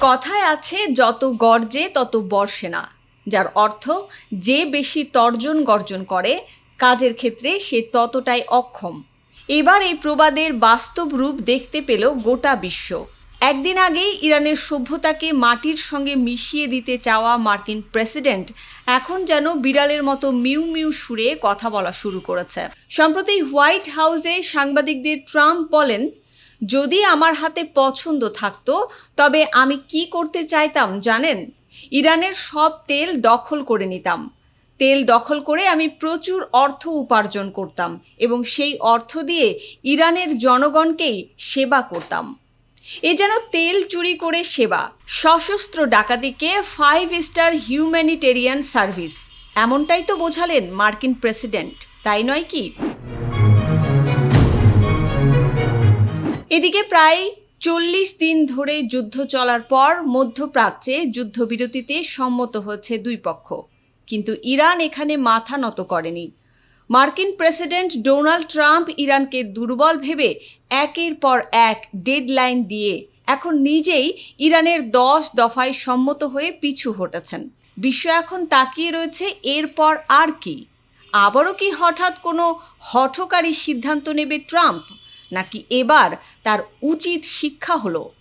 কথায় আছে যত গর্জে তত বর্ষে না, যার অর্থ যে বেশি তর্জন গর্জন করে কাজের ক্ষেত্রে সে ততটাই অক্ষম। এবার এই প্রবাদের বাস্তব রূপ দেখতে পেল গোটা বিশ্ব। একদিন আগেই ইরানের সভ্যতাকে মাটির সঙ্গে মিশিয়ে দিতে চাওয়া মার্কিন প্রেসিডেন্ট এখন যেন বিড়ালের মতো মিউ মিউ সুরে কথা বলা শুরু করেছে। সম্প্রতি হোয়াইট হাউসে সাংবাদিকদের ট্রাম্প বলেন, যদি আমার হাতে পছন্দ থাকতো তবে আমি কি করতে চাইতাম জানেন? ইরানের সব তেল দখল করে নিতাম। তেল দখল করে আমি প্রচুর অর্থ উপার্জন করতাম এবং সেই অর্থ দিয়ে ইরানের জনগণকেই সেবা করতাম। এ যেন তেল চুরি করে সেবা, সশস্ত্র ডাকাতিকে 5 স্টার হিউম্যানিটেরিয়ান সার্ভিস, এমনটাই তো বোঝালেন মার্কিন প্রেসিডেন্ট, তাই নয় কি? এদিকে প্রায় 40 দিন ধরে যুদ্ধ চলার পর মধ্যপ্রাচ্যে যুদ্ধবিরতিতে সম্মত হয়েছে দুই পক্ষ, কিন্তু ইরান এখানে মাথা নত করেনি। মার্কিন প্রেসিডেন্ট ডোনাল্ড ট্রাম্প ইরানকে দুর্বল ভেবে একের পর এক ডেডলাইন দিয়ে এখন নিজেই ইরানের 10 দফায় সম্মত হয়ে পিছু হটেছেন। বিশ্ব এখন তাকিয়ে রয়েছে এরপর আর কি? আবারও কি হঠাৎ কোনো হঠকারী সিদ্ধান্ত নেবে ট্রাম্প, নাকি এবার তার উচিত শিক্ষা হলো?